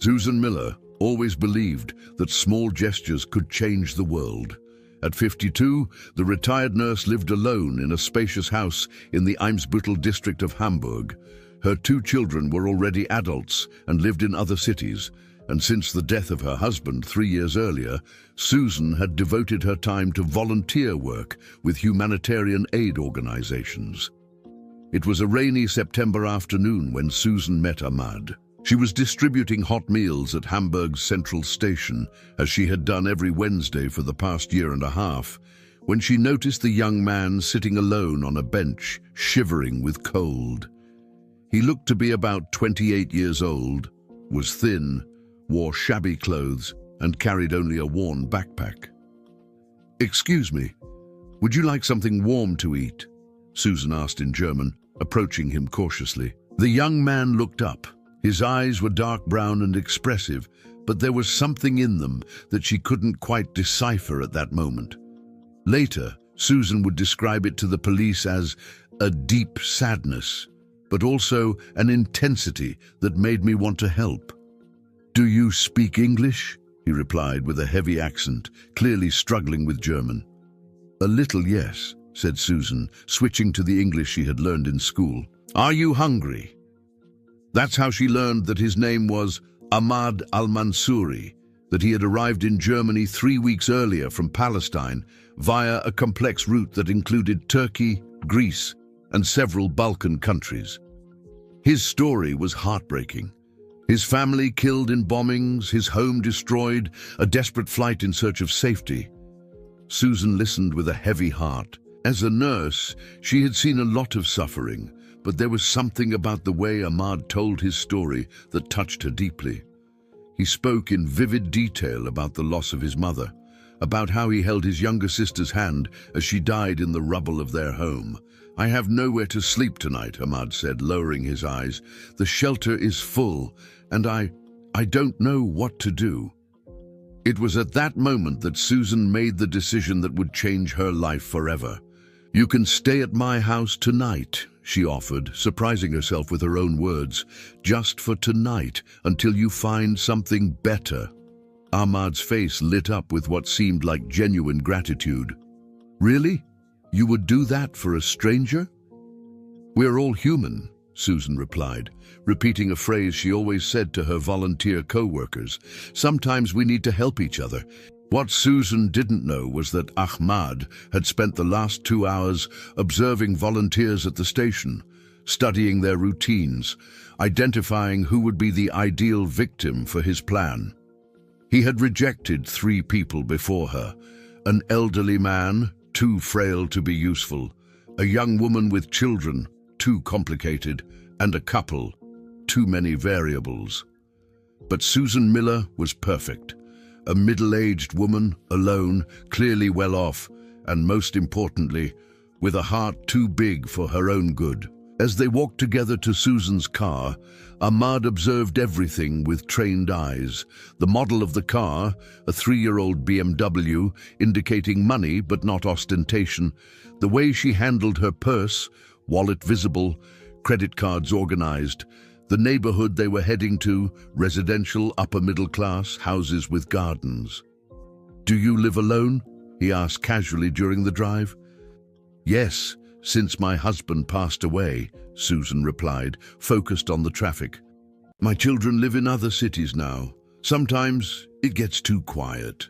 Susan Miller always believed that small gestures could change the world. At 52, the retired nurse lived alone in a spacious house in the Eimsbüttel district of Hamburg. Her 2 children were already adults and lived in other cities, and since the death of her husband 3 years earlier, Susan had devoted her time to volunteer work with humanitarian aid organizations. It was a rainy September afternoon when Susan met Ahmad. She was distributing hot meals at Hamburg's Central Station, as she had done every Wednesday for the past year and a half, when she noticed the young man sitting alone on a bench, shivering with cold. He looked to be about 28 years old, was thin, wore shabby clothes, and carried only a worn backpack. "Excuse me, would you like something warm to eat?" Susan asked in German, approaching him cautiously. The young man looked up. His eyes were dark brown and expressive, but there was something in them that she couldn't quite decipher at that moment. Later, Susan would describe it to the police as a deep sadness, but also an intensity that made me want to help. "Do you speak English?" he replied with a heavy accent, clearly struggling with German. "A little, yes," said Susan, switching to the English she had learned in school. "Are you hungry?" That's how she learned that his name was Ahmad al-Mansouri, that he had arrived in Germany 3 weeks earlier from Palestine via a complex route that included Turkey, Greece, and several Balkan countries. His story was heartbreaking. His family killed in bombings, his home destroyed, a desperate flight in search of safety. Susan listened with a heavy heart. As a nurse, she had seen a lot of suffering, but there was something about the way Ahmad told his story that touched her deeply. He spoke in vivid detail about the loss of his mother, about how he held his younger sister's hand as she died in the rubble of their home. "I have nowhere to sleep tonight," Ahmad said, lowering his eyes. "The shelter is full, and I don't know what to do." It was at that moment that Susan made the decision that would change her life forever. "You can stay at my house tonight," she offered, surprising herself with her own words. "Just for tonight, until you find something better." Ahmad's face lit up with what seemed like genuine gratitude. "Really? You would do that for a stranger?" "We're all human," Susan replied, repeating a phrase she always said to her volunteer co-workers. "Sometimes we need to help each other." What Susan didn't know was that Ahmad had spent the last 2 hours observing volunteers at the station, studying their routines, identifying who would be the ideal victim for his plan. He had rejected 3 people before her: an elderly man, too frail to be useful; a young woman with children, too complicated; and a couple, too many variables. But Susan Miller was perfect. A middle-aged woman, alone, clearly well off, and most importantly, with a heart too big for her own good. As they walked together to Susan's car, Ahmad observed everything with trained eyes. The model of the car, a 3-year-old BMW, indicating money but not ostentation. The way she handled her purse, wallet visible, credit cards organized. The neighborhood they were heading to, residential, upper-middle class, houses with gardens. "Do you live alone?" he asked casually during the drive. "Yes, since my husband passed away," Susan replied, focused on the traffic. "My children live in other cities now. Sometimes it gets too quiet."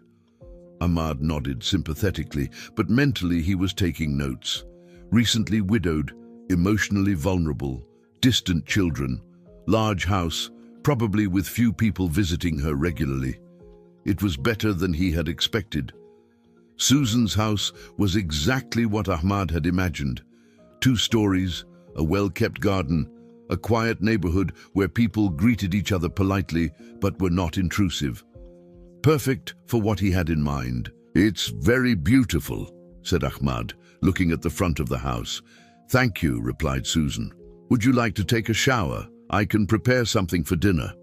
Ahmad nodded sympathetically, but mentally he was taking notes. Recently widowed, emotionally vulnerable, distant children, large house, probably with few people visiting her regularly. It was better than he had expected. Susan's house was exactly what Ahmad had imagined. 2 stories, a well-kept garden, a quiet neighborhood where people greeted each other politely but were not intrusive. Perfect for what he had in mind. "It's very beautiful," said Ahmad, looking at the front of the house. "Thank you," replied Susan. "Would you like to take a shower? I can prepare something for dinner."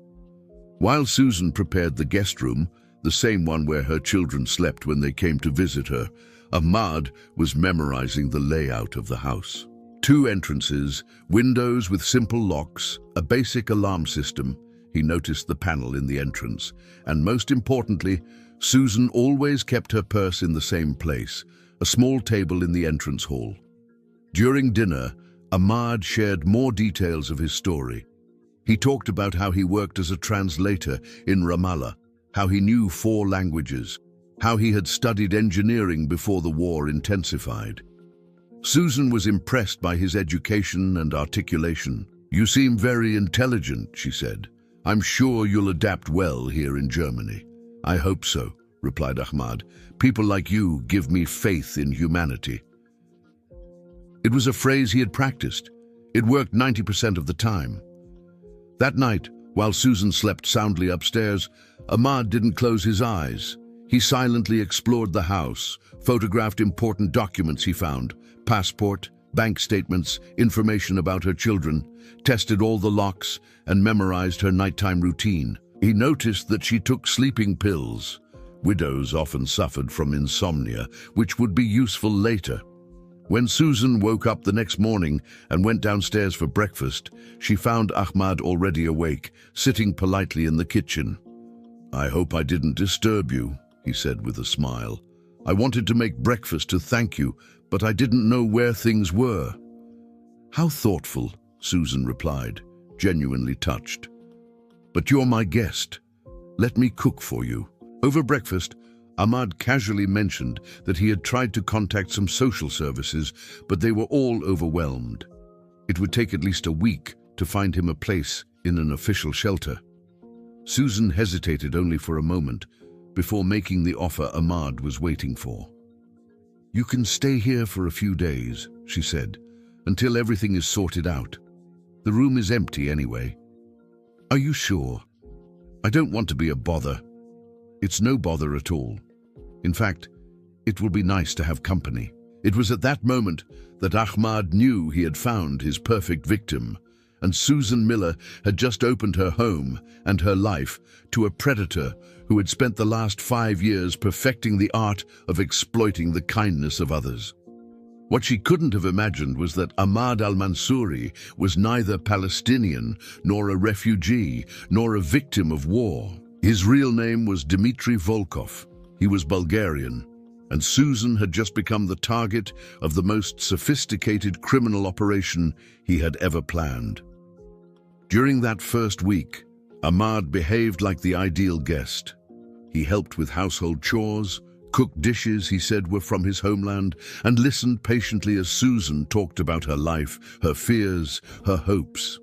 While Susan prepared the guest room, the same one where her children slept when they came to visit her, Ahmad was memorizing the layout of the house. 2 entrances, windows with simple locks, a basic alarm system. He noticed the panel in the entrance, and most importantly, Susan always kept her purse in the same place, a small table in the entrance hall. During dinner, Ahmad shared more details of his story. He talked about how he worked as a translator in Ramallah, how he knew 4 languages, how he had studied engineering before the war intensified. Susan was impressed by his education and articulation. "You seem very intelligent," she said. "I'm sure you'll adapt well here in Germany." "I hope so," replied Ahmad. "People like you give me faith in humanity." It was a phrase he had practiced. It worked 90% of the time. That night, while Susan slept soundly upstairs, Ahmad didn't close his eyes. He silently explored the house, photographed important documents he found, passport, bank statements, information about her children, tested all the locks, and memorized her nighttime routine. He noticed that she took sleeping pills. Widows often suffered from insomnia, which would be useful later. When Susan woke up the next morning and went downstairs for breakfast, she found Ahmad already awake, sitting politely in the kitchen. "I hope I didn't disturb you," he said with a smile. "I wanted to make breakfast to thank you, but I didn't know where things were." "How thoughtful," Susan replied, genuinely touched. "But you're my guest. Let me cook for you." Over breakfast, Ahmad casually mentioned that he had tried to contact some social services, but they were all overwhelmed. It would take at least a week to find him a place in an official shelter. Susan hesitated only for a moment before making the offer Ahmad was waiting for. "You can stay here for a few days," she said, "until everything is sorted out. The room is empty anyway." "Are you sure? I don't want to be a bother." "It's no bother at all. In fact, it will be nice to have company." It was at that moment that Ahmad knew he had found his perfect victim, and Susan Miller had just opened her home and her life to a predator who had spent the last 5 years perfecting the art of exploiting the kindness of others. What she couldn't have imagined was that Ahmad al-Mansouri was neither Palestinian, nor a refugee, nor a victim of war. His real name was Dmitry Volkov. He was Bulgarian, and Susan had just become the target of the most sophisticated criminal operation he had ever planned. During that first week, Ahmad behaved like the ideal guest. He helped with household chores, cooked dishes he said were from his homeland, and listened patiently as Susan talked about her life, her fears, her hopes.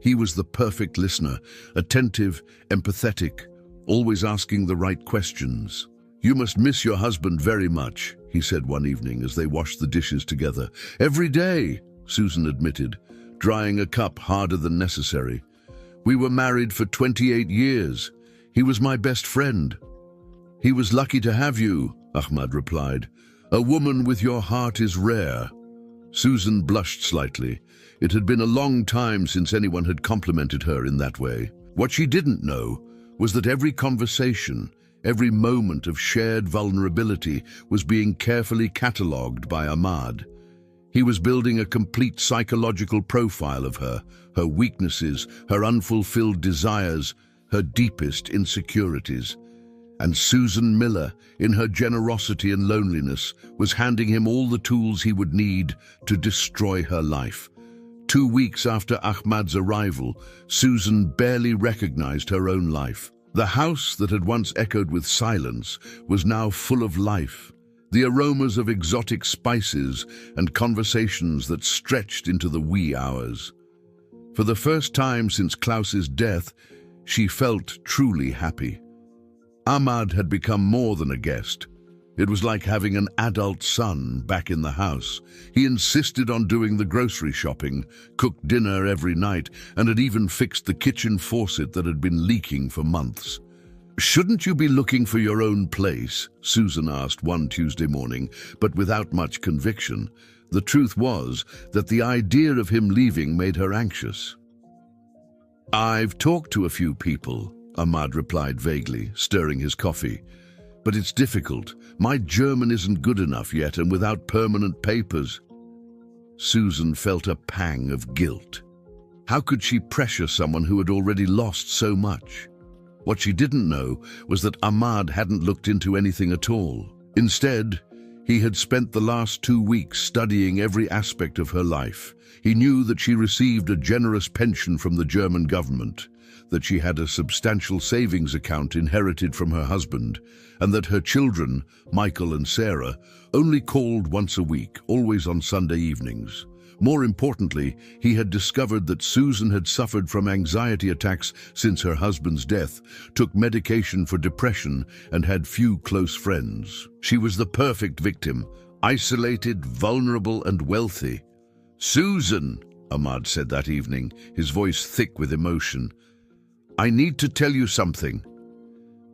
He was the perfect listener, attentive, empathetic, always asking the right questions. "You must miss your husband very much," he said one evening as they washed the dishes together. "Every day," Susan admitted, drying a cup harder than necessary. "We were married for 28 years. He was my best friend." "He was lucky to have you," Ahmad replied. "A woman with your heart is rare." Susan blushed slightly. It had been a long time since anyone had complimented her in that way. What she didn't know was that every conversation, every moment of shared vulnerability was being carefully catalogued by Ahmad. He was building a complete psychological profile of her, her weaknesses, her unfulfilled desires, her deepest insecurities. And Susan Miller, in her generosity and loneliness, was handing him all the tools he would need to destroy her life. 2 weeks after Ahmad's arrival, Susan barely recognized her own life. The house that had once echoed with silence was now full of life, the aromas of exotic spices and conversations that stretched into the wee hours. For the first time since Klaus's death, she felt truly happy. Ahmad had become more than a guest. It was like having an adult son back in the house. He insisted on doing the grocery shopping, cooked dinner every night, and had even fixed the kitchen faucet that had been leaking for months. "Shouldn't you be looking for your own place?" Susan asked one Tuesday morning, but without much conviction. The truth was that the idea of him leaving made her anxious. "I've talked to a few people," Ahmad replied vaguely, stirring his coffee. "But it's difficult. My German isn't good enough yet, and without permanent papers." Susan felt a pang of guilt. How could she pressure someone who had already lost so much? What she didn't know was that Ahmad hadn't looked into anything at all. Instead, he had spent the last 2 weeks studying every aspect of her life. He knew that she received a generous pension from the German government, that she had a substantial savings account inherited from her husband, and that her children, Michael and Sarah, only called once a week, always on Sunday evenings. More importantly, he had discovered that Susan had suffered from anxiety attacks since her husband's death, took medication for depression, and had few close friends. She was the perfect victim, isolated, vulnerable, and wealthy. "Susan," Ahmad said that evening, his voice thick with emotion, "I need to tell you something."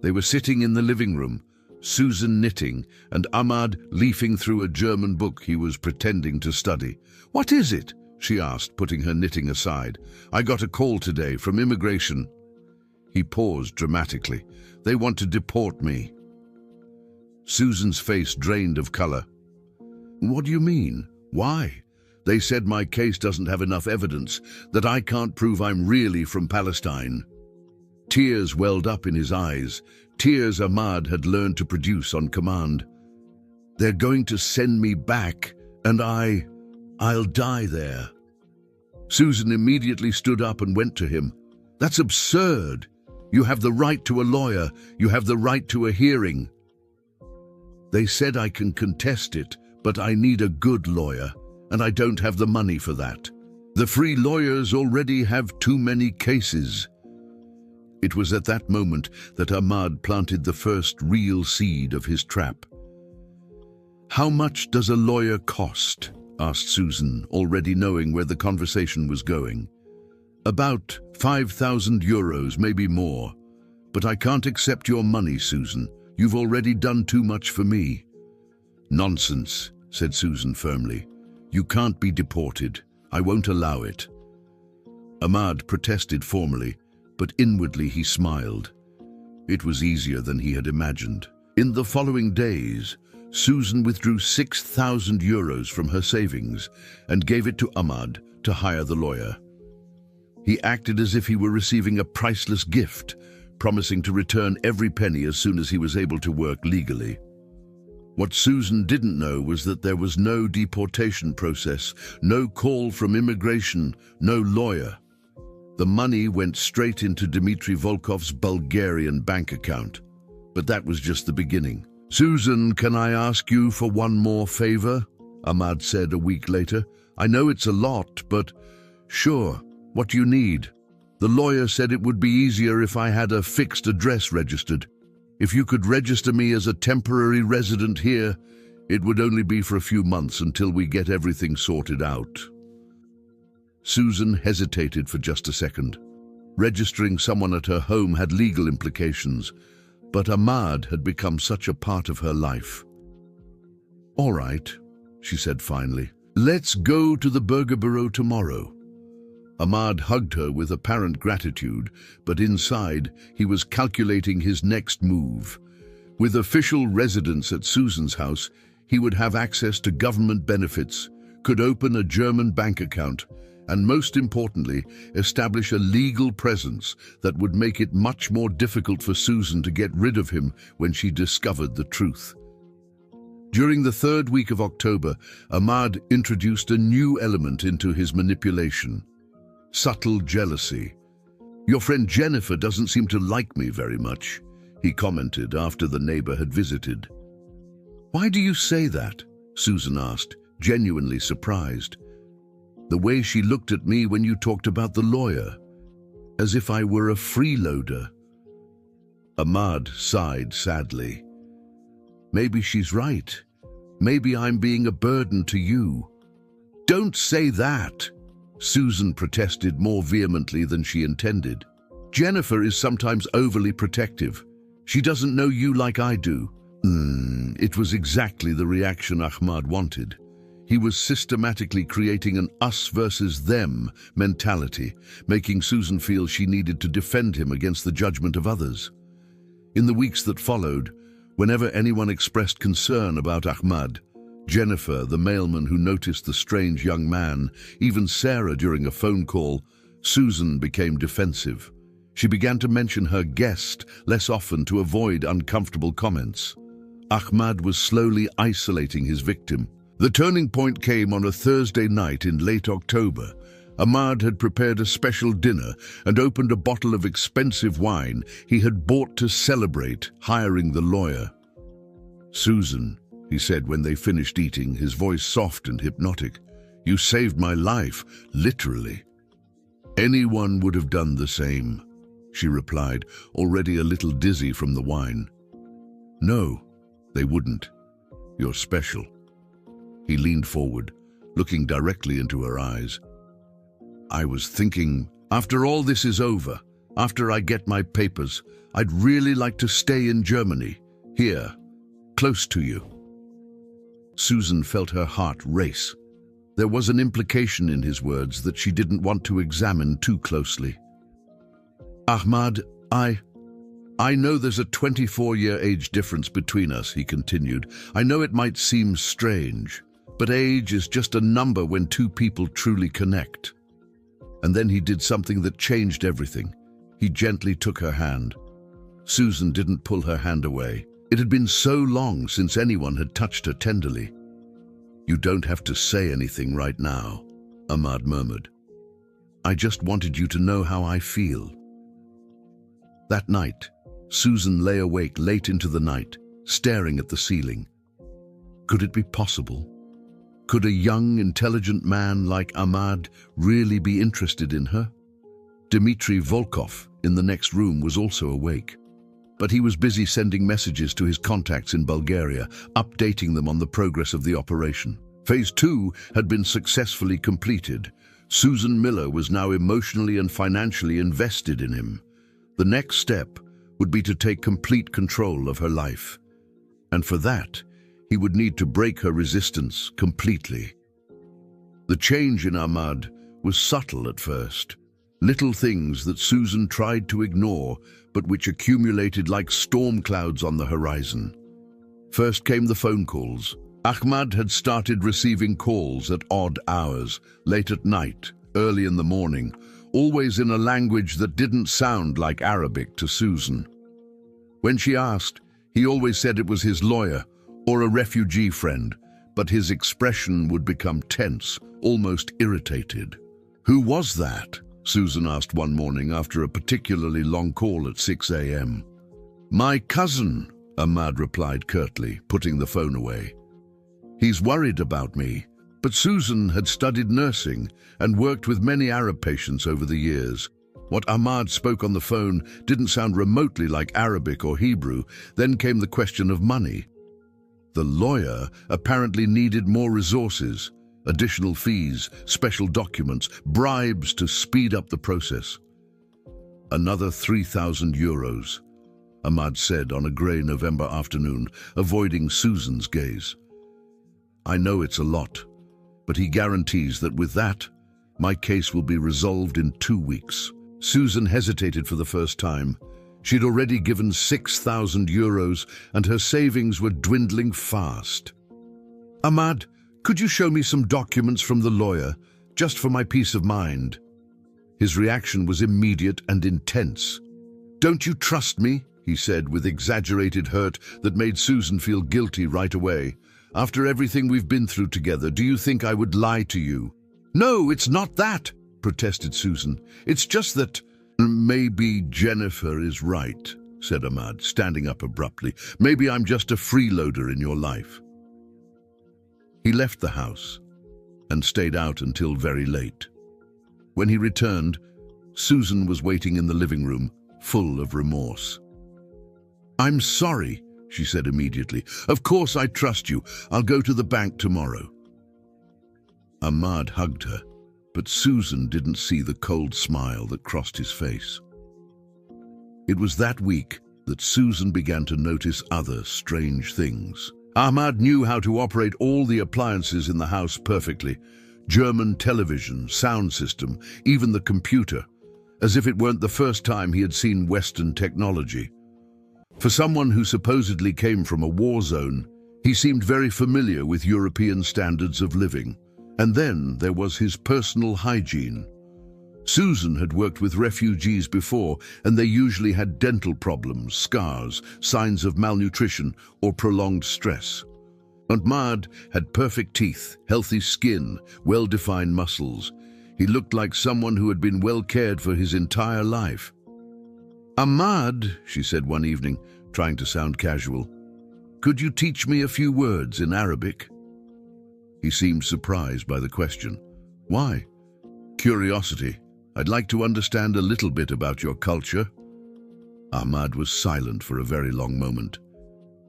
They were sitting in the living room, Susan knitting, and Ahmad leafing through a German book he was pretending to study. "What is it?" she asked, putting her knitting aside. "I got a call today from immigration." He paused dramatically. "They want to deport me." Susan's face drained of color. "What do you mean? Why?" "They said my case doesn't have enough evidence, that I can't prove I'm really from Palestine." Tears welled up in his eyes, tears Ahmad had learned to produce on command. "They're going to send me back, and I'll die there." Susan immediately stood up and went to him. "That's absurd. You have the right to a lawyer. You have the right to a hearing." "They said I can contest it, but I need a good lawyer, and I don't have the money for that. The free lawyers already have too many cases." It was at that moment that Ahmad planted the first real seed of his trap. "How much does a lawyer cost?" asked Susan, already knowing where the conversation was going. "About 5,000 euros, maybe more. But I can't accept your money, Susan. You've already done too much for me." "Nonsense," said Susan firmly. "You can't be deported. I won't allow it." Ahmad protested formally, but inwardly he smiled. It was easier than he had imagined. In the following days, Susan withdrew 6,000 euros from her savings and gave it to Ahmad to hire the lawyer. He acted as if he were receiving a priceless gift, promising to return every penny as soon as he was able to work legally. What Susan didn't know was that there was no deportation process, no call from immigration, no lawyer. The money went straight into Dmitry Volkov's Bulgarian bank account. But that was just the beginning. "Susan, can I ask you for one more favor?" Ahmad said a week later. "I know it's a lot, but sure, what do you need?" "The lawyer said it would be easier if I had a fixed address registered. If you could register me as a temporary resident here, it would only be for a few months until we get everything sorted out." Susan hesitated for just a second. Registering someone at her home had legal implications, but Ahmad had become such a part of her life. "All right," she said finally. "Let's go to the Burger Bureau tomorrow." Ahmad hugged her with apparent gratitude, but inside he was calculating his next move. With official residence at Susan's house, he would have access to government benefits, could open a German bank account, and most importantly, establish a legal presence that would make it much more difficult for Susan to get rid of him when she discovered the truth. During the 3rd week of October, Ahmad introduced a new element into his manipulation: subtle jealousy. "Your friend Jennifer doesn't seem to like me very much," he commented after the neighbor had visited. "Why do you say that?" Susan asked, genuinely surprised. "The way she looked at me when you talked about the lawyer, as if I were a freeloader." Ahmad sighed sadly. "Maybe she's right. Maybe I'm being a burden to you." "Don't say that!" Susan protested more vehemently than she intended. "Jennifer is sometimes overly protective. She doesn't know you like I do." It was exactly the reaction Ahmad wanted. He was systematically creating an us versus them mentality, making Susan feel she needed to defend him against the judgment of others. In the weeks that followed, whenever anyone expressed concern about Ahmad, Jennifer, the mailman who noticed the strange young man, even Sarah during a phone call, Susan became defensive. She began to mention her guest less often to avoid uncomfortable comments. Ahmad was slowly isolating his victim. The turning point came on a Thursday night in late October. Ahmad had prepared a special dinner and opened a bottle of expensive wine he had bought to celebrate hiring the lawyer. "Susan," he said when they finished eating, his voice soft and hypnotic, "you saved my life, literally." "Anyone would have done the same," she replied, already a little dizzy from the wine. "No, they wouldn't. You're special." He leaned forward, looking directly into her eyes. "I was thinking, after all this is over, after I get my papers, I'd really like to stay in Germany, here, close to you." Susan felt her heart race. There was an implication in his words that she didn't want to examine too closely. "Ahmad, I know there's a 24-year age difference between us," he continued. "I know it might seem strange, but age is just a number when two people truly connect." And then he did something that changed everything. He gently took her hand. Susan didn't pull her hand away. It had been so long since anyone had touched her tenderly. "You don't have to say anything right now," Ahmad murmured. "I just wanted you to know how I feel." That night, Susan lay awake late into the night, staring at the ceiling. Could it be possible? Could a young, intelligent man like Ahmad really be interested in her? Dmitry Volkov, in the next room, was also awake. But he was busy sending messages to his contacts in Bulgaria, updating them on the progress of the operation. Phase 2 had been successfully completed. Susan Miller was now emotionally and financially invested in him. The next step would be to take complete control of her life. And for that, he would need to break her resistance completely. The change in Ahmad was subtle at first. Little things that Susan tried to ignore, but which accumulated like storm clouds on the horizon. First came the phone calls. Ahmad had started receiving calls at odd hours, late at night, early in the morning, always in a language that didn't sound like Arabic to Susan. When she asked, he always said it was his lawyer or a refugee friend, but his expression would become tense, almost irritated. "Who was that?" Susan asked one morning after a particularly long call at 6 a.m. "My cousin," Ahmad replied curtly, putting the phone away. "He's worried about me." But Susan had studied nursing and worked with many Arab patients over the years. What Ahmad spoke on the phone didn't sound remotely like Arabic or Hebrew. Then came the question of money. The lawyer apparently needed more resources, additional fees, special documents, bribes to speed up the process. "Another 3,000 euros, Ahmad said on a grey November afternoon, avoiding Susan's gaze. "I know it's a lot, but he guarantees that with that, my case will be resolved in 2 weeks." Susan hesitated for the first time. She'd already given 6,000 euros and her savings were dwindling fast. "Ahmad, could you show me some documents from the lawyer, just for my peace of mind?" His reaction was immediate and intense. "Don't you trust me?" he said with exaggerated hurt that made Susan feel guilty right away. "After everything we've been through together, do you think I would lie to you?" "No, it's not that," protested Susan. "It's just that—" "Maybe Jennifer is right," said Ahmad, standing up abruptly. "Maybe I'm just a freeloader in your life." He left the house and stayed out until very late. When he returned, Susan was waiting in the living room, full of remorse. "I'm sorry," she said immediately. "Of course I trust you. I'll go to the bank tomorrow." Ahmad hugged her, but Susan didn't see the cold smile that crossed his face. It was that week that Susan began to notice other strange things. Ahmad knew how to operate all the appliances in the house perfectly. German television, sound system, even the computer, as if it weren't the first time he had seen Western technology. For someone who supposedly came from a war zone, he seemed very familiar with European standards of living. And then there was his personal hygiene. Susan had worked with refugees before, and they usually had dental problems, scars, signs of malnutrition, or prolonged stress. Ahmad had perfect teeth, healthy skin, well-defined muscles. He looked like someone who had been well cared for his entire life. "Ahmad," she said one evening, trying to sound casual, "could you teach me a few words in Arabic?" He seemed surprised by the question. "Why?" "Curiosity. I'd like to understand a little bit about your culture." Ahmad was silent for a very long moment.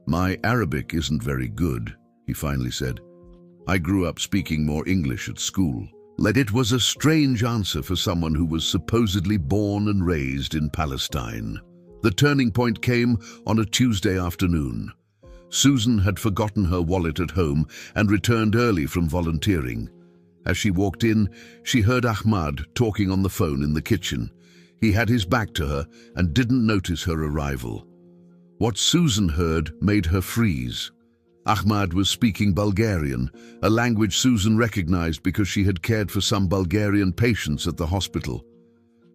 "My Arabic isn't very good," he finally said. "I grew up speaking more English at school." It was a strange answer for someone who was supposedly born and raised in Palestine. The turning point came on a Tuesday afternoon. Susan had forgotten her wallet at home and returned early from volunteering. As she walked in, she heard Ahmad talking on the phone in the kitchen. He had his back to her and didn't notice her arrival. What Susan heard made her freeze. Ahmad was speaking Bulgarian, a language Susan recognized because she had cared for some Bulgarian patients at the hospital.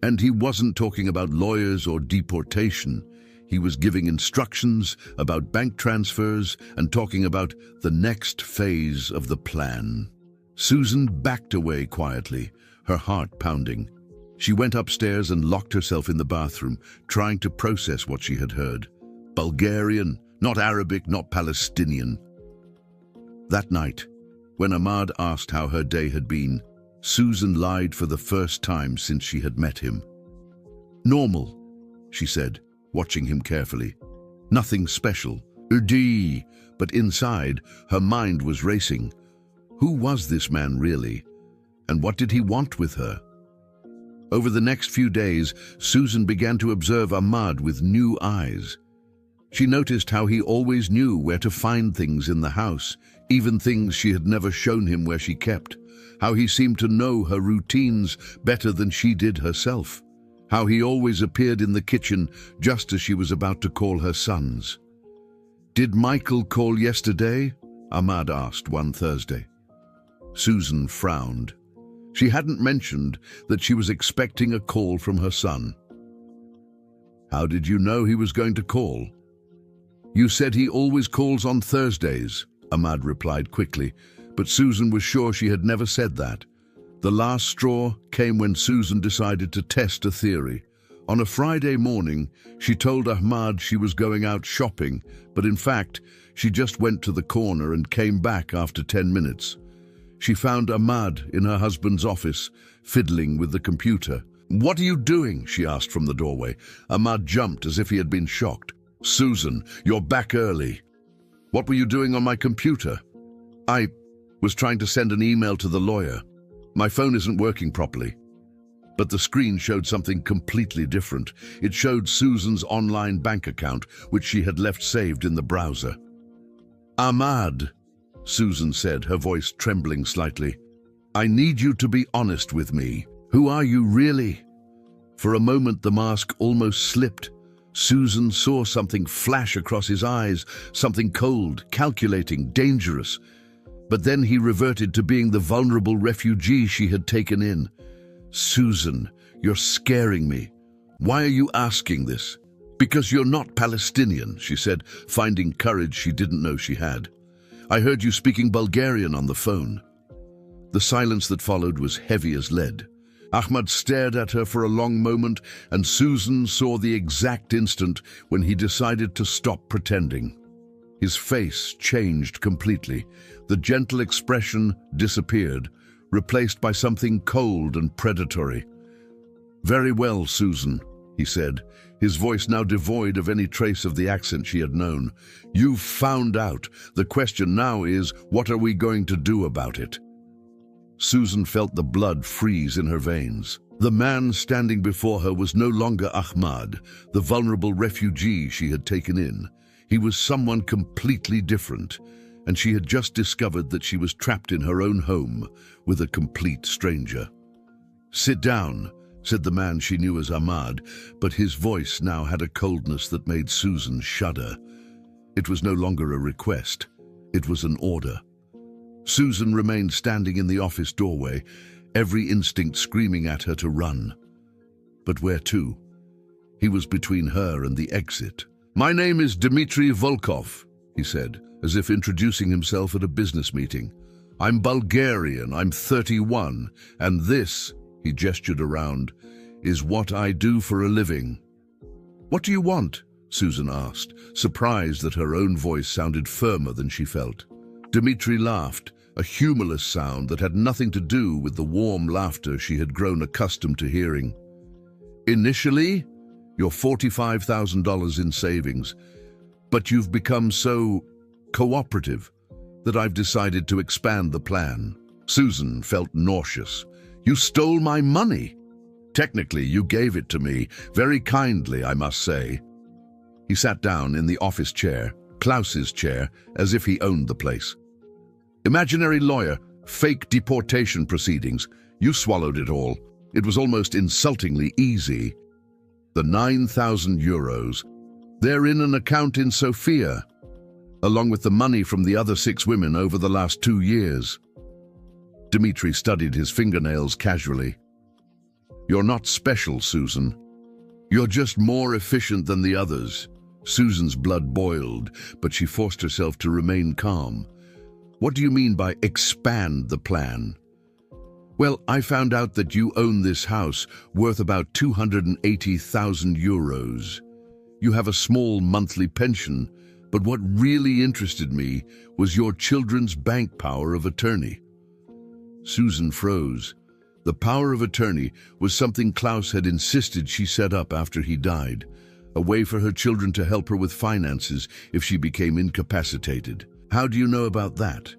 And he wasn't talking about lawyers or deportation. He was giving instructions about bank transfers and talking about the next phase of the plan. Susan backed away quietly, her heart pounding. She went upstairs and locked herself in the bathroom, trying to process what she had heard. Bulgarian, not Arabic, not Palestinian. That night, when Ahmad asked how her day had been, Susan lied for the first time since she had met him. "Normal," she said, watching him carefully. "Nothing special. Udi." But inside, her mind was racing. Who was this man really? And what did he want with her? Over the next few days, Susan began to observe Ahmad with new eyes. She noticed how he always knew where to find things in the house, even things she had never shown him where she kept. How he seemed to know her routines better than she did herself. How he always appeared in the kitchen just as she was about to call her sons. "Did Michael call yesterday?" Ahmad asked one Thursday. Susan frowned. She hadn't mentioned that she was expecting a call from her son. "How did you know he was going to call?" "You said he always calls on Thursdays," Ahmad replied quickly, but Susan was sure she had never said that. The last straw came when Susan decided to test a theory. On a Friday morning, she told Ahmad she was going out shopping, but in fact, she just went to the corner and came back after 10 minutes. She found Ahmad in her husband's office, fiddling with the computer. "What are you doing?" she asked from the doorway. Ahmad jumped as if he had been shocked. "Susan, you're back early. What were you doing on my computer?" "I was trying to send an email to the lawyer. My phone isn't working properly." But the screen showed something completely different. It showed Susan's online bank account, which she had left saved in the browser. "Ahmad," Susan said, her voice trembling slightly, "I need you to be honest with me. Who are you really?" For a moment the mask almost slipped. Susan saw something flash across his eyes, something cold, calculating, dangerous. But then he reverted to being the vulnerable refugee she had taken in. "Susan, you're scaring me. Why are you asking this?" "Because you're not Palestinian," she said, finding courage she didn't know she had. "I heard you speaking Bulgarian on the phone." The silence that followed was heavy as lead. Ahmad stared at her for a long moment, and Susan saw the exact instant when he decided to stop pretending. His face changed completely. The gentle expression disappeared, replaced by something cold and predatory. "Very well, Susan," he said, his voice now devoid of any trace of the accent she had known. "You've found out. The question now is, what are we going to do about it?" Susan felt the blood freeze in her veins. The man standing before her was no longer Ahmad, the vulnerable refugee she had taken in. He was someone completely different, and she had just discovered that she was trapped in her own home with a complete stranger. "Sit down," said the man she knew as Ahmad, but his voice now had a coldness that made Susan shudder. It was no longer a request, it was an order. Susan remained standing in the office doorway, every instinct screaming at her to run. But where to? He was between her and the exit. "My name is Dmitry Volkov," he said, as if introducing himself at a business meeting. "I'm Bulgarian, I'm 31, and this," he gestured around, "is what I do for a living." "What do you want?" Susan asked, surprised that her own voice sounded firmer than she felt. Dmitry laughed, a humorless sound that had nothing to do with the warm laughter she had grown accustomed to hearing. "Initially, you're $45,000 in savings, but you've become so cooperative that I've decided to expand the plan." Susan felt nauseous. "You stole my money." "Technically, you gave it to me, very kindly, I must say." He sat down in the office chair, Klaus's chair, as if he owned the place. "Imaginary lawyer, fake deportation proceedings. You swallowed it all. It was almost insultingly easy. The 9,000 euros. They're in an account in Sofia, along with the money from the other 6 women over the last 2 years. Dmitry studied his fingernails casually. "You're not special, Susan. You're just more efficient than the others." Susan's blood boiled, but she forced herself to remain calm. "What do you mean by expand the plan?" "Well, I found out that you own this house worth about 280,000 euros. You have a small monthly pension, but what really interested me was your children's bank power of attorney." Susan froze. The power of attorney was something Klaus had insisted she set up after he died, a way for her children to help her with finances if she became incapacitated. "How do you know about that?"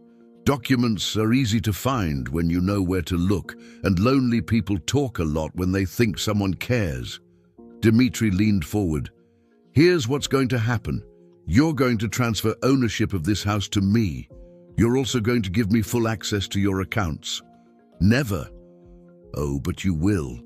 "Documents are easy to find when you know where to look, and lonely people talk a lot when they think someone cares." Dmitry leaned forward. "Here's what's going to happen. You're going to transfer ownership of this house to me. You're also going to give me full access to your accounts." "Never." "Oh, but you will."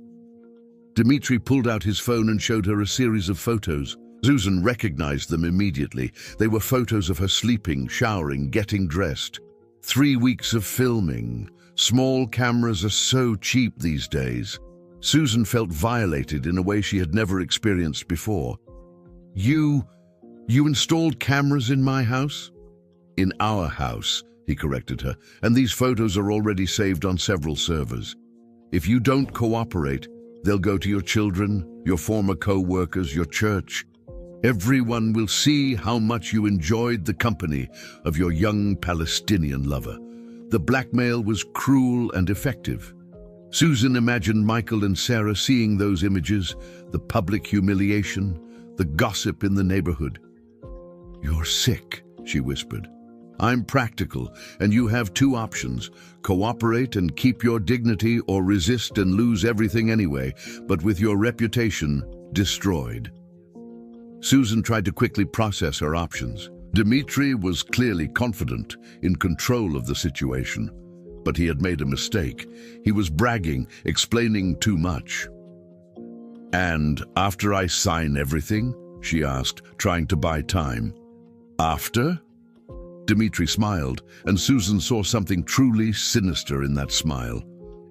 Dmitry pulled out his phone and showed her a series of photos. Susan recognized them immediately. They were photos of her sleeping, showering, getting dressed. 3 weeks of filming. Small cameras are so cheap these days. Susan felt violated in a way she had never experienced before. You installed cameras in my house?" "In our house," he corrected her, "and these photos are already saved on several servers. If you don't cooperate, they'll go to your children, your former co-workers, your church. Everyone will see how much you enjoyed the company of your young Palestinian lover." The blackmail was cruel and effective. Susan imagined Michael and Sarah seeing those images, the public humiliation, the gossip in the neighborhood. "You're sick," she whispered. "I'm practical, and you have 2 options. Cooperate and keep your dignity, or resist and lose everything anyway, but with your reputation destroyed." Susan tried to quickly process her options. Dmitry was clearly confident, in control of the situation. But he had made a mistake. He was bragging, explaining too much. "And after I sign everything?" she asked, trying to buy time. "After?" Dmitry smiled, and Susan saw something truly sinister in that smile.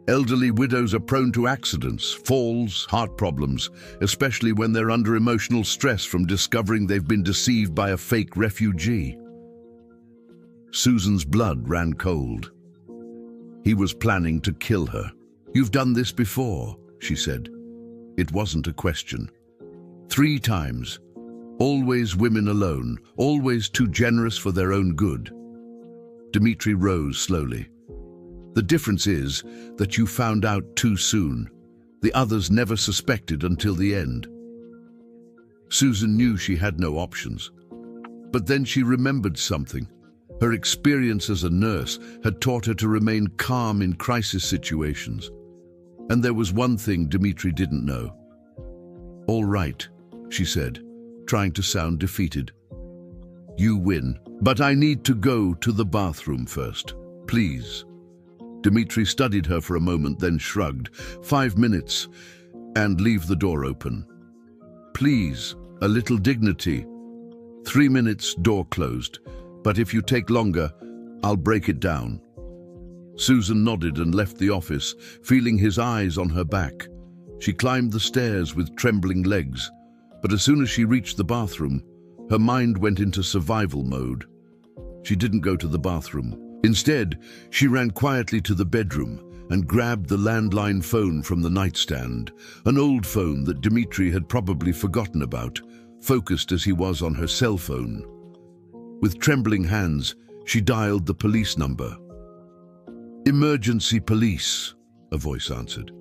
Elderly widows are prone to accidents, falls, heart problems, especially when they're under emotional stress from discovering they've been deceived by a fake refugee. Susan's blood ran cold. He was planning to kill her. "You've done this before," she said. It wasn't a question. 3 times. Always women alone, always too generous for their own good. Dmitry rose slowly. "The difference is that you found out too soon. The others never suspected until the end." Susan knew she had no options. But then she remembered something. Her experience as a nurse had taught her to remain calm in crisis situations. And there was one thing Dmitry didn't know. "All right," she said, trying to sound defeated. "You win, but I need to go to the bathroom first. Please." Dmitry studied her for a moment, then shrugged. 5 minutes, and leave the door open. "Please, a little dignity." 3 minutes, door closed. "But if you take longer, I'll break it down." Susan nodded and left the office, feeling his eyes on her back. She climbed the stairs with trembling legs, but as soon as she reached the bathroom, her mind went into survival mode. She didn't go to the bathroom. Instead, she ran quietly to the bedroom and grabbed the landline phone from the nightstand, an old phone that Dmitry had probably forgotten about, focused as he was on her cell phone. With trembling hands, she dialed the police number. "Emergency police," a voice answered.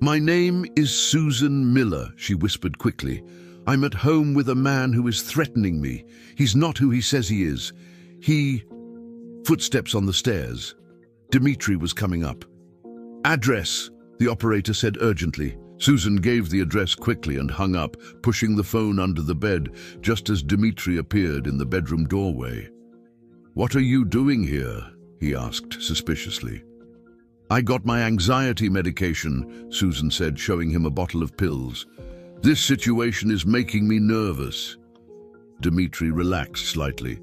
"My name is Susan Miller," she whispered quickly. "I'm at home with a man who is threatening me. He's not who he says he is. Footsteps on the stairs. Dmitry was coming up. "Address," the operator said urgently. Susan gave the address quickly and hung up, pushing the phone under the bed just as Dmitry appeared in the bedroom doorway. "What are you doing here?" he asked suspiciously. "I got my anxiety medication," Susan said, showing him a bottle of pills. "This situation is making me nervous." Dmitry relaxed slightly.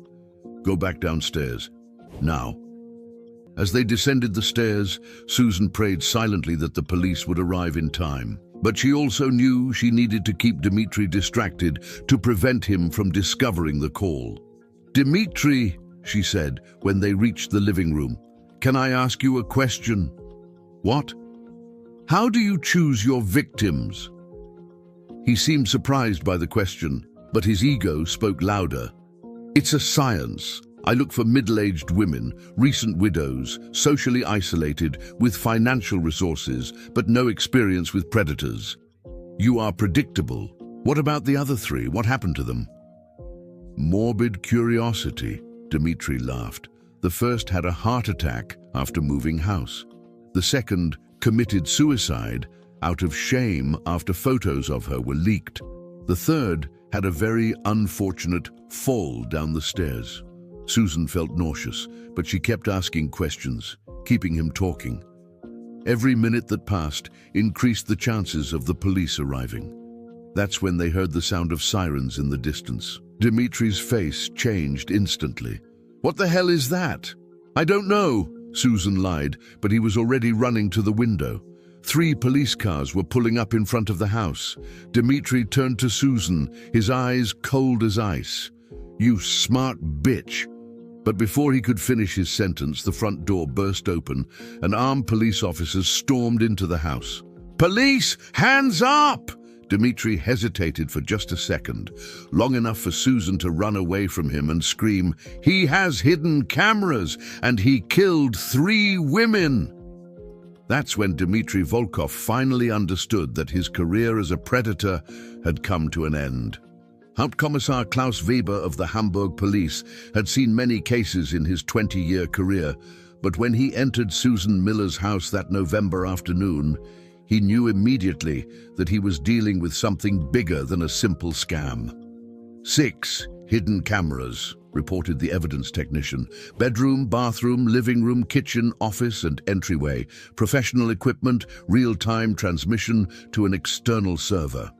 "Go back downstairs. Now." As they descended the stairs, Susan prayed silently that the police would arrive in time. But she also knew she needed to keep Dmitry distracted to prevent him from discovering the call. "Dmitry," she said when they reached the living room, "can I ask you a question?" "What?" "How do you choose your victims?" He seemed surprised by the question, but his ego spoke louder. "It's a science. I look for middle-aged women, recent widows, socially isolated, with financial resources, but no experience with predators." "You are predictable. What about the other three? What happened to them?" "Morbid curiosity," Dmitry laughed. "The first had a heart attack after moving house. The second committed suicide out of shame after photos of her were leaked. The third had a very unfortunate fall down the stairs." Susan felt nauseous, but she kept asking questions, keeping him talking. Every minute that passed increased the chances of the police arriving. That's when they heard the sound of sirens in the distance. Dmitry's face changed instantly. "What the hell is that?" "I don't know," Susan lied, but he was already running to the window. 3 police cars were pulling up in front of the house. Dmitry turned to Susan, his eyes cold as ice. "You smart bitch." But before he could finish his sentence, the front door burst open and armed police officers stormed into the house. "Police, hands up!" Dmitry hesitated for just a second, long enough for Susan to run away from him and scream, "He has hidden cameras, and he killed 3 women!" That's when Dmitry Volkov finally understood that his career as a predator had come to an end. Hauptkommissar Klaus Weber of the Hamburg police had seen many cases in his 20-year career, but when he entered Susan Miller's house that November afternoon, he knew immediately that he was dealing with something bigger than a simple scam. 6 hidden cameras, reported the evidence technician. Bedroom, bathroom, living room, kitchen, office, and entryway. Professional equipment, real-time transmission to an external server.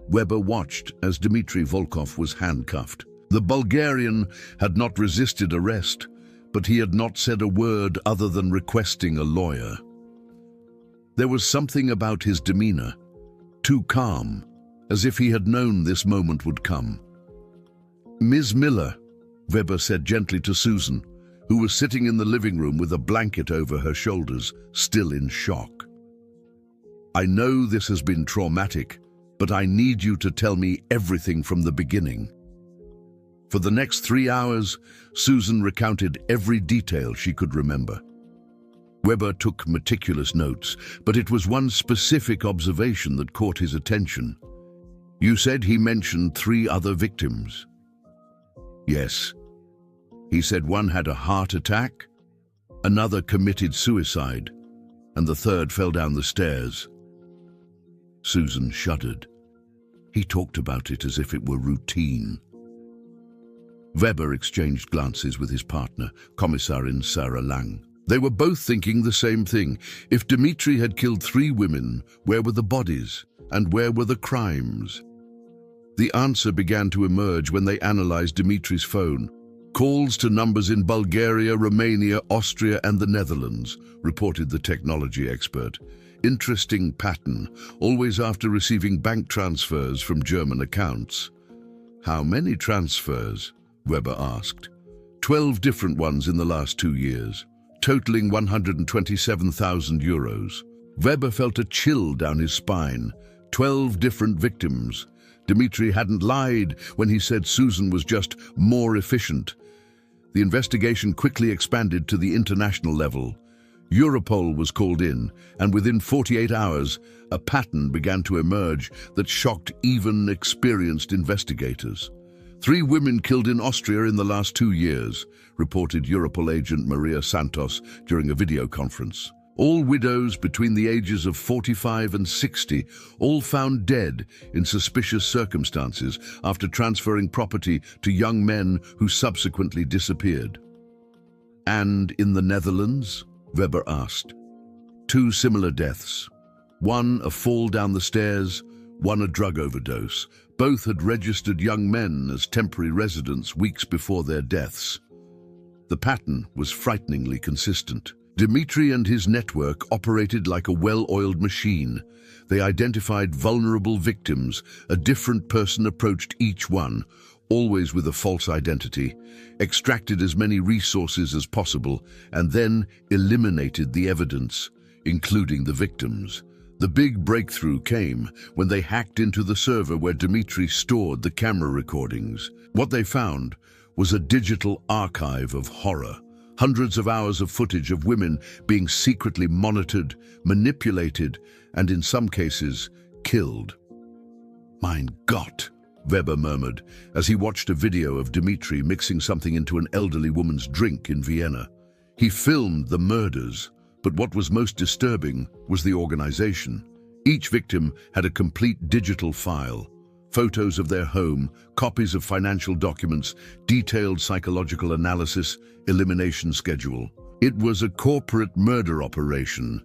Weber watched as Dmitry Volkov was handcuffed. The Bulgarian had not resisted arrest, but he had not said a word other than requesting a lawyer. There was something about his demeanor, too calm, as if he had known this moment would come. "Ms. Miller," Weber said gently to Susan, who was sitting in the living room with a blanket over her shoulders, still in shock. "I know this has been traumatic, but I need you to tell me everything from the beginning." For the next 3 hours, Susan recounted every detail she could remember. Weber took meticulous notes, but it was one specific observation that caught his attention. "You said he mentioned 3 other victims." "Yes. He said one had a heart attack, another committed suicide, and the third fell down the stairs." Susan shuddered. He talked about it as if it were routine. Weber exchanged glances with his partner, Kommissarin Sarah Lang. They were both thinking the same thing. If Dmitry had killed 3 women, where were the bodies? And where were the crimes? The answer began to emerge when they analyzed Dmitry's phone. Calls to numbers in Bulgaria, Romania, Austria, and the Netherlands, reported the technology expert. Interesting pattern, always after receiving bank transfers from German accounts. How many transfers? Weber asked. 12 different ones in the last 2 years, totaling €127,000. Weber felt a chill down his spine. 12 different victims. Dmitry hadn't lied when he said Susan was just more efficient. The investigation quickly expanded to the international level. Europol was called in, and within 48 hours, a pattern began to emerge that shocked even experienced investigators. 3 women killed in Austria in the last 2 years, reported Europol agent Maria Santos during a video conference. All widows between the ages of 45 and 60, all found dead in suspicious circumstances after transferring property to young men who subsequently disappeared. And in the Netherlands? Weber asked. 2 similar deaths. One a fall down the stairs, one a drug overdose. Both had registered young men as temporary residents weeks before their deaths. The pattern was frighteningly consistent. Dmitry and his network operated like a well-oiled machine. They identified vulnerable victims. A different person approached each one, always with a false identity, extracted as many resources as possible, and then eliminated the evidence, including the victims. The big breakthrough came when they hacked into the server where Dmitry stored the camera recordings. What they found was a digital archive of horror. Hundreds of hours of footage of women being secretly monitored, manipulated, and in some cases, killed. Mein Gott, Weber murmured as he watched a video of Dmitry mixing something into an elderly woman's drink in Vienna. He filmed the murders, but what was most disturbing was the organization. Each victim had a complete digital file. Photos of their home, copies of financial documents, detailed psychological analysis, elimination schedule. It was a corporate murder operation.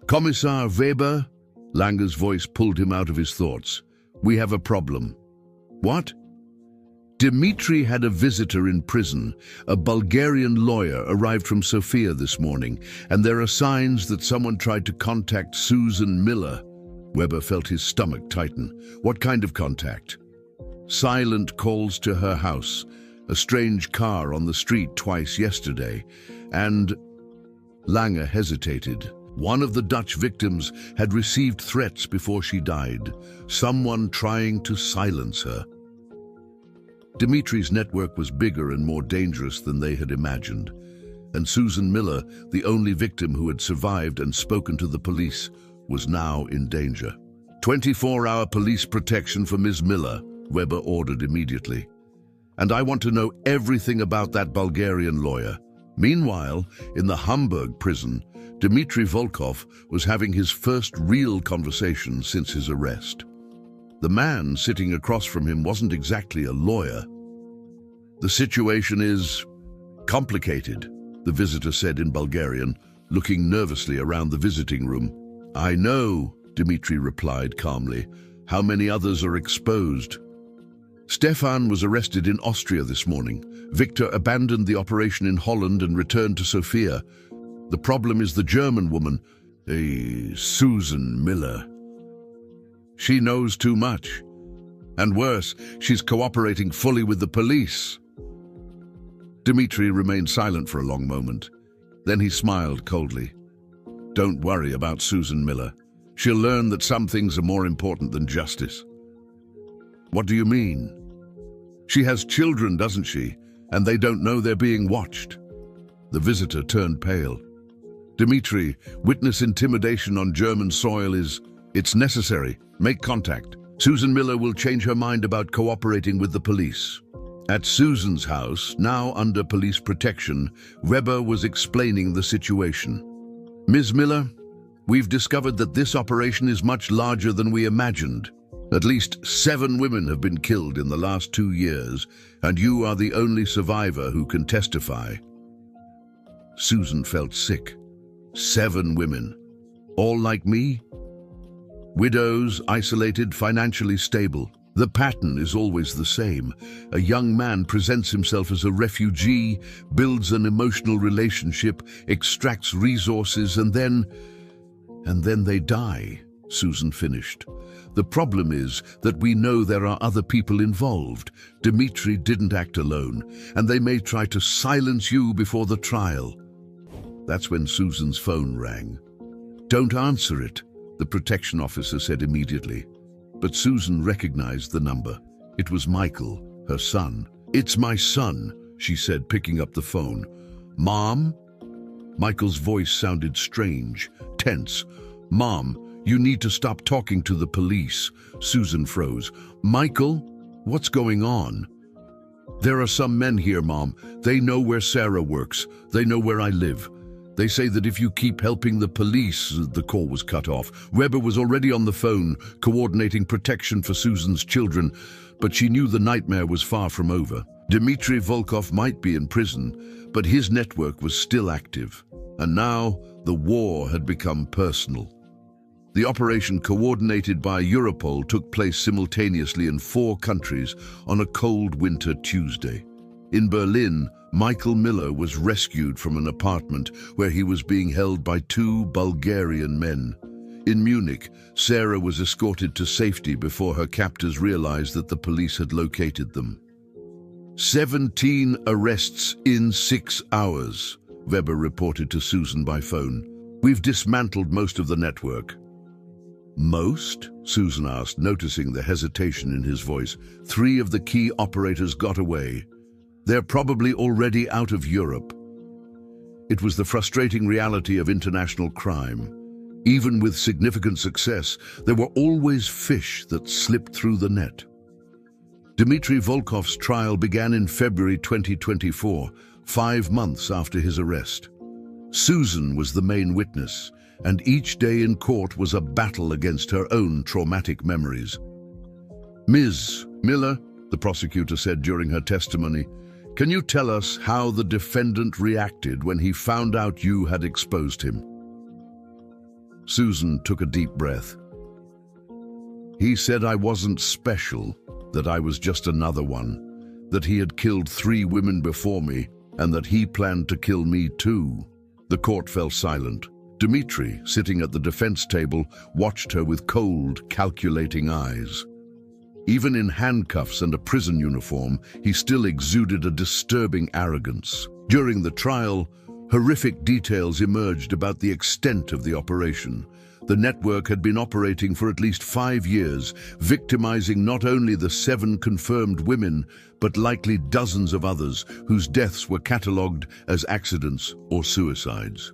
Kommissar Weber? Langer's voice pulled him out of his thoughts. We have a problem. What? Dmitry had a visitor in prison. A Bulgarian lawyer arrived from Sofia this morning, and there are signs that someone tried to contact Susan Miller. Weber felt his stomach tighten. What kind of contact? Silent calls to her house, a strange car on the street twice yesterday, and... Langer hesitated. One of the Dutch victims had received threats before she died, someone trying to silence her. Dmitry's network was bigger and more dangerous than they had imagined, and Susan Miller, the only victim who had survived and spoken to the police, was now in danger. 24-hour police protection for Ms. Miller, Weber ordered immediately. And I want to know everything about that Bulgarian lawyer. Meanwhile, in the Hamburg prison, Dmitry Volkov was having his first real conversation since his arrest. The man sitting across from him wasn't exactly a lawyer. The situation is complicated, the visitor said in Bulgarian, looking nervously around the visiting room. I know, Dmitry replied calmly. How many others are exposed? Stefan was arrested in Austria this morning. Victor abandoned the operation in Holland and returned to Sofia. The problem is the German woman, Susan Miller. She knows too much. And worse, she's cooperating fully with the police. Dmitry remained silent for a long moment. Then he smiled coldly. Don't worry about Susan Miller. She'll learn that some things are more important than justice. What do you mean? She has children, doesn't she? And they don't know they're being watched. The visitor turned pale. Dmitry, witness intimidation on German soil it's necessary. Make contact. Susan Miller will change her mind about cooperating with the police. At Susan's house, now under police protection, Weber was explaining the situation. Ms. Miller, we've discovered that this operation is much larger than we imagined. At least 7 women have been killed in the last 2 years, and you are the only survivor who can testify. Susan felt sick. 7 women. All like me? Widows, isolated, financially stable. The pattern is always the same. A young man presents himself as a refugee, builds an emotional relationship, extracts resources, and then they die, Susan finished. The problem is that we know there are other people involved. Dmitry didn't act alone, and they may try to silence you before the trial. That's when Susan's phone rang. "Don't answer it," the protection officer said immediately. But Susan recognized the number. It was Michael, her son. "It's my son," she said, picking up the phone. "Mom?" Michael's voice sounded strange, tense. "Mom, you need to stop talking to the police." Susan froze. "Michael, what's going on?" "There are some men here, Mom. They know where Sarah works. They know where I live. They say that if you keep helping the police..." The call was cut off. Weber was already on the phone, coordinating protection for Susan's children, but she knew the nightmare was far from over. Dmitry Volkov might be in prison, but his network was still active. And now, the war had become personal. The operation, coordinated by Europol, took place simultaneously in 4 countries on a cold winter Tuesday. In Berlin, Michael Miller was rescued from an apartment where he was being held by 2 Bulgarian men. In Munich, Sarah was escorted to safety before her captors realized that the police had located them. 17 arrests in 6 hours, Weber reported to Susan by phone. "We've dismantled most of the network." "Most?" Susan asked, noticing the hesitation in his voice. 3 of the key operators got away. They're probably already out of Europe." It was the frustrating reality of international crime. Even with significant success, there were always fish that slipped through the net. Dmitry Volkov's trial began in February 2024, 5 months after his arrest. Susan was the main witness, and each day in court was a battle against her own traumatic memories. "Ms. Miller," the prosecutor said during her testimony, "can you tell us how the defendant reacted when he found out you had exposed him?" Susan took a deep breath. "He said I wasn't special, that I was just another one, that he had killed 3 women before me, and that he planned to kill me too." The court fell silent. Dmitry, sitting at the defense table, watched her with cold, calculating eyes. Even in handcuffs and a prison uniform, he still exuded a disturbing arrogance. During the trial, horrific details emerged about the extent of the operation. The network had been operating for at least 5 years, victimizing not only the 7 confirmed women, but likely dozens of others whose deaths were catalogued as accidents or suicides.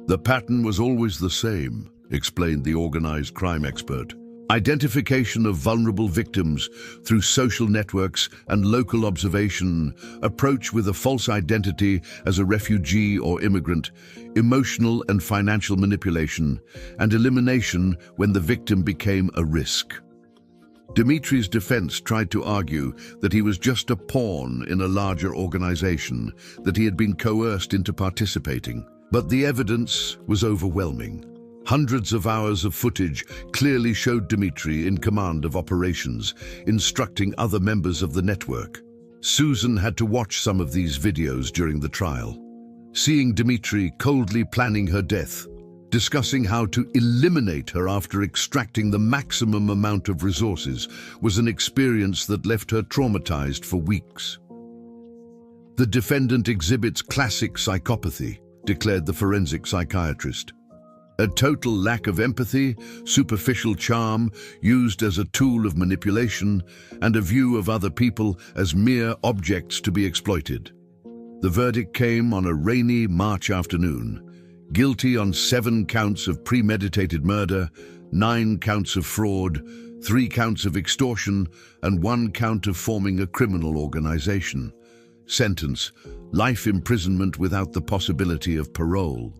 "The pattern was always the same," explained the organized crime expert. "Identification of vulnerable victims through social networks and local observation, approach with a false identity as a refugee or immigrant, emotional and financial manipulation, and elimination when the victim became a risk." Dmitry's defense tried to argue that he was just a pawn in a larger organization, that he had been coerced into participating. But the evidence was overwhelming. Hundreds of hours of footage clearly showed Dmitry in command of operations, instructing other members of the network. Susan had to watch some of these videos during the trial. Seeing Dmitry coldly planning her death, discussing how to eliminate her after extracting the maximum amount of resources, was an experience that left her traumatized for weeks. "The defendant exhibits classic psychopathy," declared the forensic psychiatrist. "A total lack of empathy, superficial charm used as a tool of manipulation, and a view of other people as mere objects to be exploited." The verdict came on a rainy March afternoon. Guilty on 7 counts of premeditated murder, 9 counts of fraud, 3 counts of extortion, and 1 count of forming a criminal organization. Sentence: life imprisonment without the possibility of parole.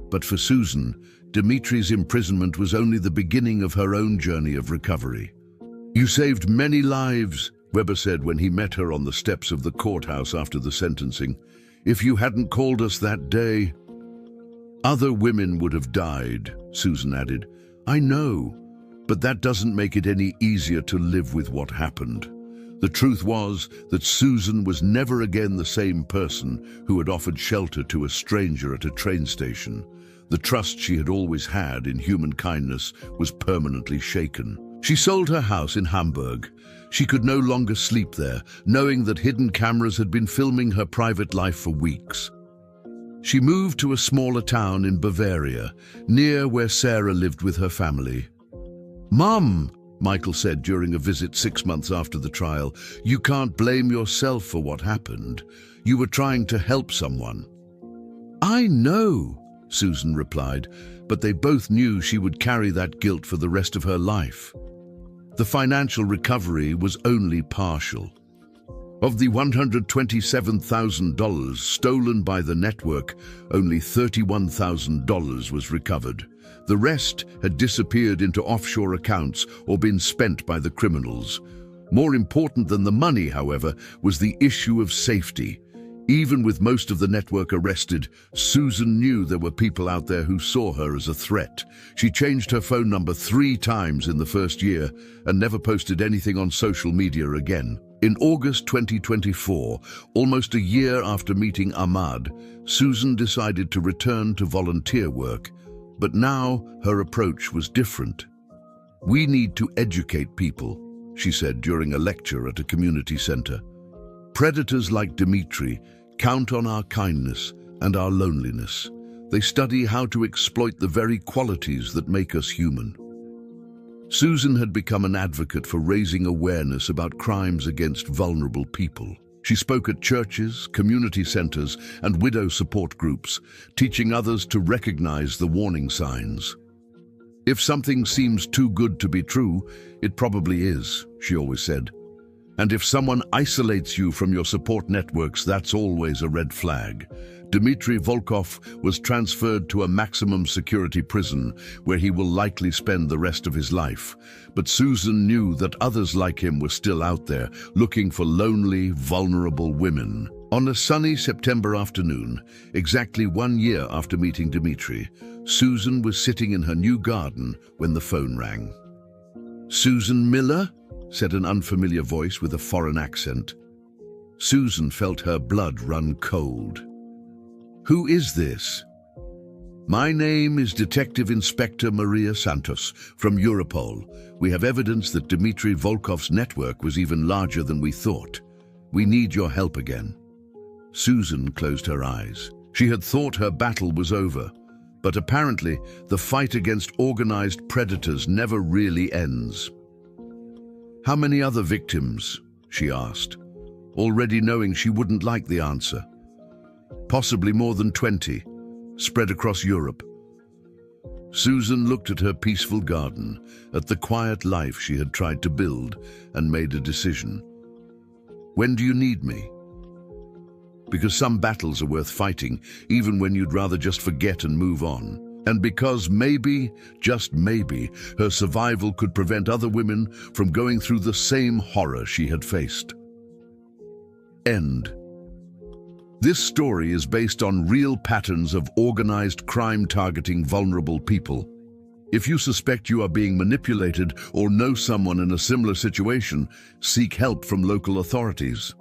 But for Susan, Dmitry's imprisonment was only the beginning of her own journey of recovery. "You saved many lives," Weber said when he met her on the steps of the courthouse after the sentencing. "If you hadn't called us that day..." "Other women would have died," Susan added. "I know, But that doesn't make it any easier to live with what happened. The truth was that Susan was never again the same person who had offered shelter to a stranger at a train station. The trust she had always had in human kindness was permanently shaken. She sold her house in Hamburg. She could no longer sleep there, knowing that hidden cameras had been filming her private life for weeks. She moved to a smaller town in Bavaria, near where Sarah lived with her family. "Mum," Michael said during a visit 6 months after the trial, "you can't blame yourself for what happened. You were trying to help someone." "I know," Susan replied, but they both knew she would carry that guilt for the rest of her life. The financial recovery was only partial. Of the $127,000 stolen by the network, only $31,000 was recovered. The rest had disappeared into offshore accounts or been spent by the criminals. More important than the money, however, was the issue of safety. Even with most of the network arrested, Susan knew there were people out there who saw her as a threat. She changed her phone number 3 times in the first year and never posted anything on social media again. In August 2024, almost a year after meeting Ahmad, Susan decided to return to volunteer work. But now her approach was different. "We need to educate people," she said during a lecture at a community center. "Predators like Dimitri count on our kindness and our loneliness. They study how to exploit the very qualities that make us human." Susan had become an advocate for raising awareness about crimes against vulnerable people. She spoke at churches, community centers, and widow support groups, teaching others to recognize the warning signs. "If something seems too good to be true, it probably is," she always said. "And if someone isolates you from your support networks, that's always a red flag." Dmitry Volkov was transferred to a maximum security prison where he will likely spend the rest of his life. But Susan knew that others like him were still out there, looking for lonely, vulnerable women. On a sunny September afternoon, exactly 1 year after meeting Dmitry, Susan was sitting in her new garden when the phone rang. "Susan Miller?" said an unfamiliar voice with a foreign accent. Susan felt her blood run cold. "Who is this?" "My name is Detective Inspector Maria Santos from Europol. We have evidence that Dmitry Volkov's network was even larger than we thought. We need your help again." Susan closed her eyes. She had thought her battle was over, but apparently the fight against organized predators never really ends. "How many other victims?" she asked, already knowing she wouldn't like the answer. "Possibly more than 20, spread across Europe." Susan looked at her peaceful garden, at the quiet life she had tried to build, and made a decision. "When do you need me?" Because some battles are worth fighting, even when you'd rather just forget and move on. And because maybe, just maybe, her survival could prevent other women from going through the same horror she had faced. End. This story is based on real patterns of organized crime targeting vulnerable people. If you suspect you are being manipulated or know someone in a similar situation, seek help from local authorities.